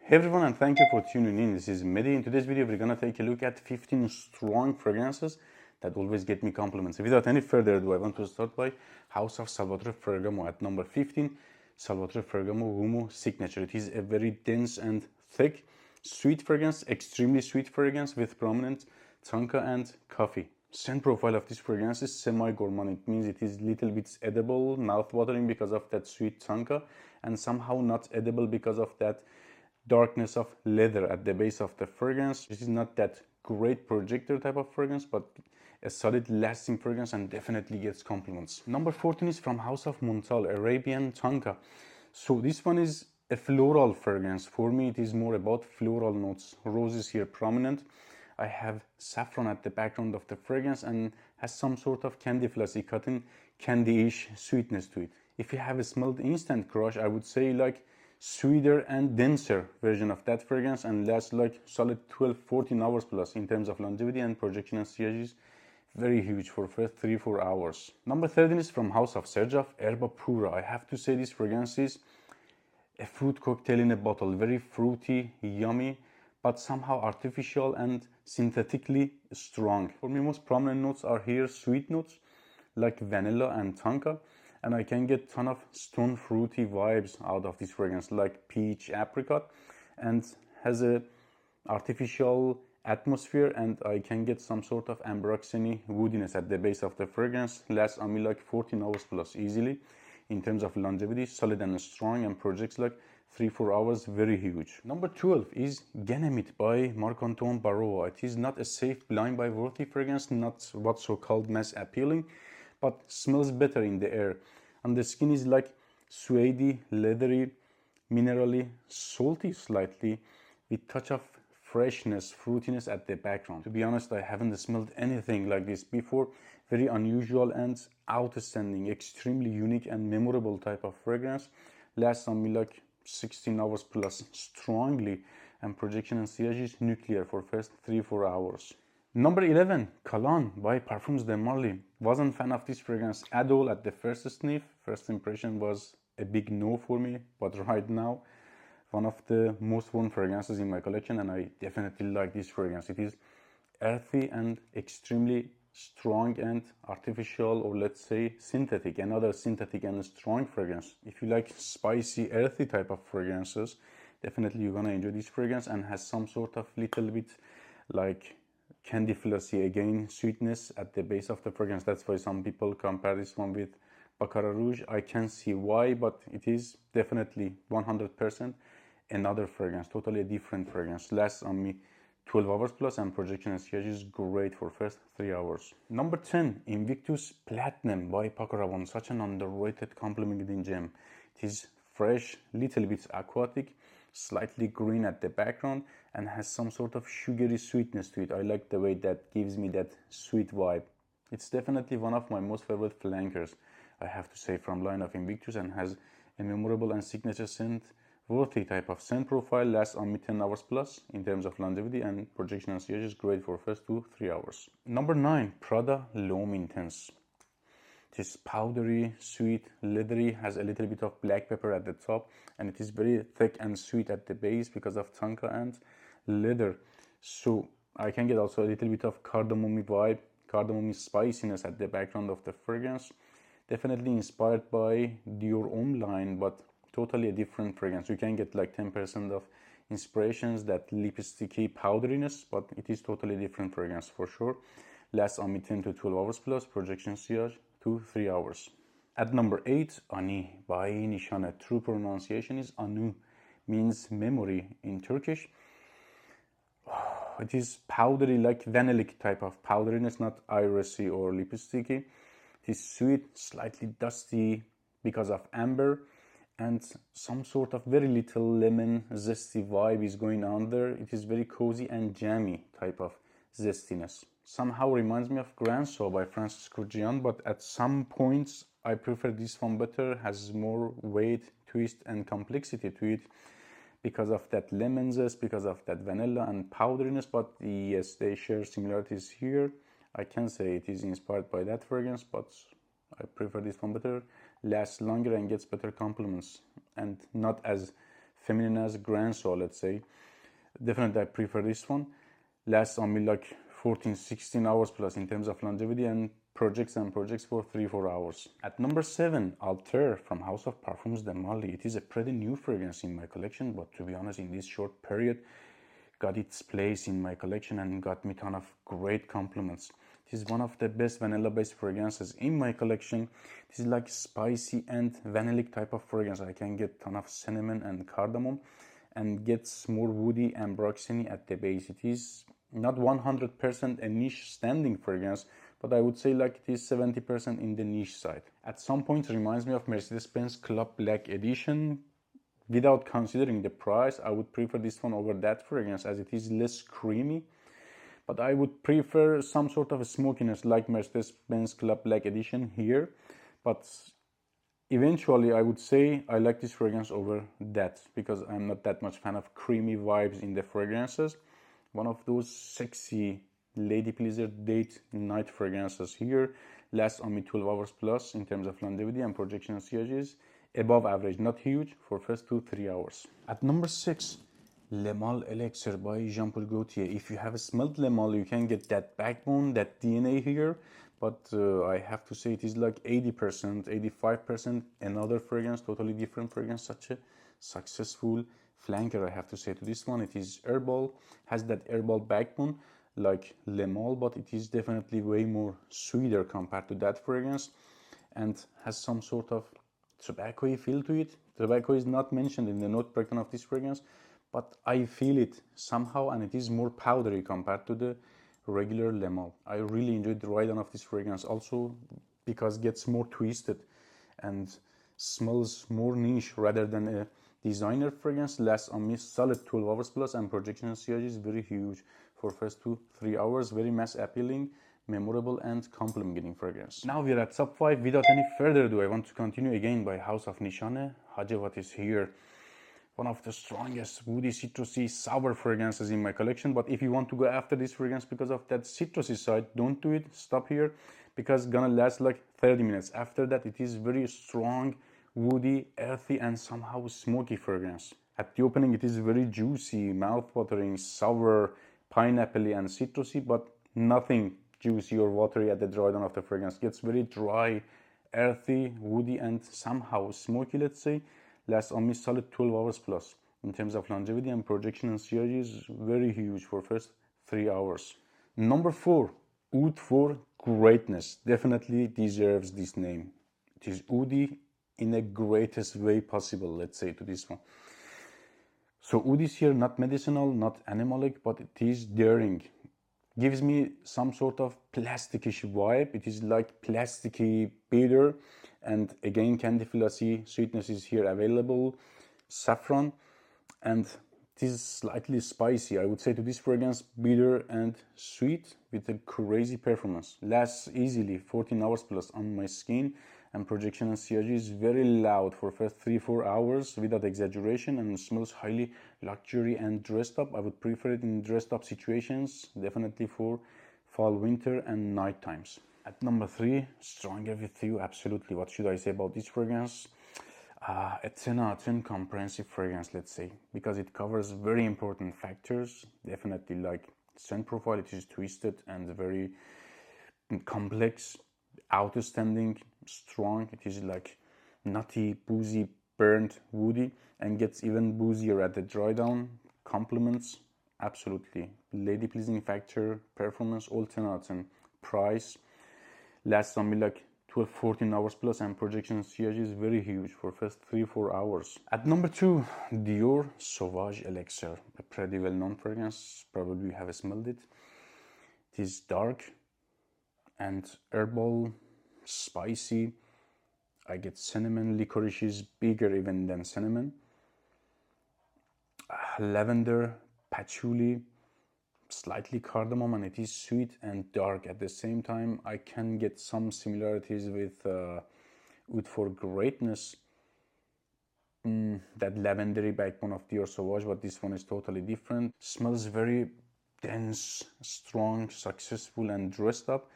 Hey everyone, and thank you for tuning in. This is Mehdi. In today's video, we're gonna take a look at 15 strong fragrances that always get me compliments. Without any further ado, I want to start by House of Salvatore Ferragamo at number 15, Salvatore Ferragamo Humo Signature. It is a very dense and thick, sweet fragrance, extremely sweet fragrance with prominent tonka and coffee. Scent profile of this fragrance is semi-gourmand. It means it is little bit edible, mouth-watering because of that sweet tonka, and somehow not edible because of that darkness of leather at the base of the fragrance. This is not that great projector type of fragrance, but a solid lasting fragrance and definitely gets compliments. Number 14 is from House of Montal, Arabian Tonka. So this one is a floral fragrance. For me, it is more about floral notes. Roses here prominent. I have saffron at the background of the fragrance and has some sort of candy flossy cotton candy-ish sweetness to it. If you have smelled Instant Crush, I would say like sweeter and denser version of that fragrance and lasts like solid 12-14 hours plus in terms of longevity, and projection and sillage is very huge for first 3-4 hours. Number 13 is from House of Serjaf, Erba Pura. I have to say this fragrance is a fruit cocktail in a bottle, very fruity, yummy, but somehow artificial and synthetically strong. For me, most prominent notes are here sweet notes like vanilla and tonka, and I can get ton of stone fruity vibes out of this fragrance like peach, apricot, and has a artificial atmosphere, and I can get some sort of ambroxany woodiness at the base of the fragrance. Lasts on me like 14 hours plus easily. In terms of longevity, solid and strong, and projects like 3-4 hours, very huge. Number 12 is Ganymede by Marc-Antoine Barrault. It is not a safe blind buy worthy fragrance, not what so-called mass appealing, but smells better in the air. And the skin is like suede, leathery, minerally, salty slightly, with touch of freshness, fruitiness at the background. To be honest, I haven't smelled anything like this before. Very unusual and outstanding, extremely unique and memorable type of fragrance. Lasts on me like 16 hours plus strongly, and projection and sillage is nuclear for first 3-4 hours. Number 11, Colognes by Parfums de Marly. Wasn't fan of this fragrance at all at the first sniff. First impression was a big no for me, but right now, one of the most worn fragrances in my collection, and I definitely like this fragrance. It is earthy and extremely strong and artificial, or let's say synthetic, another synthetic and strong fragrance. If you like spicy, earthy type of fragrances, definitely you're gonna enjoy this fragrance, and has some sort of little bit like candy flossy, again sweetness at the base of the fragrance. That's why some people compare this one with Baccarat Rouge. I can see why, but it is definitely 100% another fragrance, totally a different fragrance. Lasts on me 12 hours plus, and projection and sillage is great for first 3 hours. Number 10, Invictus Platinum by Paco Rabanne. Such an underrated complimenting gem. It is fresh, little bit aquatic, slightly green at the background, and has some sort of sugary sweetness to it. I like the way that gives me that sweet vibe. It's definitely one of my most favorite flankers, I have to say, from line of Invictus, and has a memorable and signature scent worthy type of scent profile. Lasts on me 10 hours plus in terms of longevity, and projection and sillage is great for first 2-3 hours. Number 9, Prada L'Homme Intense. It is powdery, sweet, leathery, has a little bit of black pepper at the top, and it is very thick and sweet at the base because of tonka and leather. So I can get also a little bit of cardamom vibe, cardamom spiciness at the background of the fragrance. Definitely inspired by Dior Homme line, but totally a different fragrance. You can get like 10% of inspirations, that lipsticky powderiness, but it is totally different fragrance for sure. Lasts on me 10-12 hours plus, projection sillage 2-3 hours. At number 8, Ani by Nishane. True pronunciation is Anu, means memory in Turkish. It is powdery, like vanillic type of powderiness, not irisy or lipsticky. It is sweet, slightly dusty because of amber, and some sort of very little lemon zesty vibe is going on there. It is very cozy and jammy type of zestiness. Somehow reminds me of Grand Saut by Francis Kurkdjian, but at some points I prefer this one better. Has more weight, twist, and complexity to it because of that lemon zest, because of that vanilla and powderiness. But yes, they share similarities here. I can say it is inspired by that fragrance, but I prefer this one better. Lasts longer and gets better compliments, and not as feminine as grand soul, let's say. Definitely I prefer this one. Lasts on me like 14-16 hours plus in terms of longevity, and projects for 3-4 hours. At number 7, Alter from House of Parfums de Marly. It is a pretty new fragrance in my collection, but to be honest, in this short period got its place in my collection and got me a ton of great compliments. It is one of the best vanilla based fragrances in my collection. This is like spicy and vanillic type of fragrance. I can get a ton of cinnamon and cardamom and gets more woody and ambroxany at the base. It is not 100% a niche standing fragrance, but I would say like it is 70% in the niche side. At some point it reminds me of Mercedes-Benz Club Black Edition. Without considering the price, I would prefer this one over that fragrance as it is less creamy. But I would prefer some sort of a smokiness like Mercedes-Benz Club Black Edition here. But eventually I would say I like this fragrance over that because I'm not that much fan of creamy vibes in the fragrances. One of those sexy lady pleaser date night fragrances here. Lasts on me 12 hours plus in terms of longevity, and projection and CIGs above average, not huge, for first 2-3 hours. At number 6, Le Mal Elixir by Jean-Paul Gaultier. If you have smelled Le Mal, you can get that backbone, that DNA here, but I have to say it is like 80%, 85% another fragrance, totally different fragrance. Such a successful flanker, I have to say, to this one. It is herbal, has that herbal backbone like Le Mal, but it is definitely way more sweeter compared to that fragrance and has some sort of tobacco-y feel to it. Tobacco is not mentioned in the note breakdown of this fragrance, but I feel it somehow, and it is more powdery compared to the regular Le Mal. I really enjoyed the ride on of this fragrance also because it gets more twisted and smells more niche rather than a designer fragrance. Lasts on me solid 12 hours plus, and projection CIG is very huge for first 2-3 hours. Very mass appealing, memorable and compliment getting fragrance. Now we are at top 5. Without any further ado, I want to continue again by House of Nishane. Hajevat is here. One of the strongest woody, citrusy, sour fragrances in my collection. But if you want to go after this fragrance because of that citrusy side, don't do it. Stop here because it's gonna last like 30 minutes. After that, it is very strong, woody, earthy, and somehow smoky fragrance. At the opening, it is very juicy, mouth-watering, sour, pineapple-y, and citrusy, but nothing juicy or watery at the dry down of the fragrance. It gets very dry, earthy, woody, and somehow smoky, let's say. Lasts on me solid 12 hours plus. In terms of longevity and projection and CIG is very huge for first 3 hours. Number 4, Oud for Greatness. Definitely deserves this name. It is woody in the greatest way possible, let's say, to this one. So oud is here not medicinal, not animalic, but it is daring. Gives me some sort of plasticish vibe. It is like plasticky bitter, and again candy flossy sweetness is here available, saffron, and it is slightly spicy. I would say to this fragrance bitter and sweet with a crazy performance. Lasts easily 14 hours plus on my skin, and projection and CIG is very loud for first 3-4 hours without exaggeration, and smells highly luxury and dressed up. I would prefer it in dressed up situations, definitely for fall, winter, and night times. At number 3, Stronger With You. Absolutely, what should I say about this fragrance? A 10 out of 10 comprehensive fragrance, let's say, because it covers very important factors. Definitely like scent profile, it is twisted and very complex, outstanding, strong. It is like nutty, boozy, burnt, woody, and gets even boozier at the dry down. Compliments, absolutely. Lady pleasing factor, performance, all 10 out of 10. Price, lasts on me like 12-14 hours plus, and projection CIG is very huge for first 3-4 hours. At number 2, Dior Sauvage Elixir, a pretty well-known fragrance. Probably you have smelled it. It is dark and herbal, spicy. I get cinnamon, licorice is bigger even than cinnamon. Lavender, patchouli, slightly cardamom, and it is sweet and dark at the same time. I can get some similarities with Oud for Greatness, that lavendery backbone of Dior Sauvage, but this one is totally different. Smells very dense, strong, successful, and dressed up.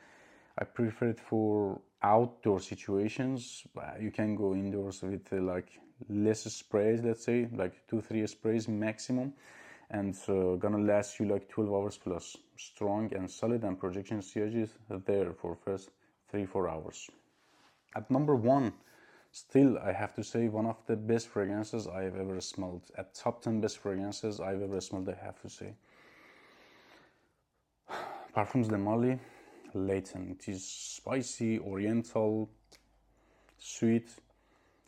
I prefer it for outdoor situations. You can go indoors with like less sprays, let's say like 2-3 sprays maximum, and gonna last you like 12 hours plus. Strong and solid, and projection sillage is there for first 3-4 hours. At number 1, still I have to say one of the best fragrances I've ever smelled. At top 10 best fragrances I've ever smelled, I have to say. Parfums de Mali, Layton. It is spicy, oriental, sweet,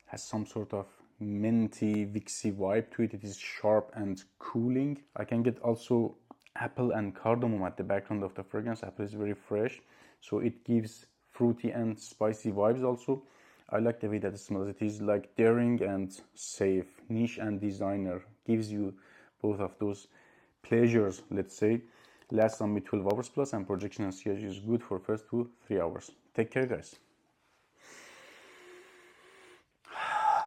has some sort of minty, wixy vibe to it. It is sharp and cooling. I can get also apple and cardamom at the background of the fragrance. Apple is very fresh, so it gives fruity and spicy vibes also. I like the way that it smells. It is like daring and safe, niche and designer. Gives you both of those pleasures, let's say. Lasts on me 12 hours plus, and projection and sillage is good for first 2-3 hours. Take care, guys.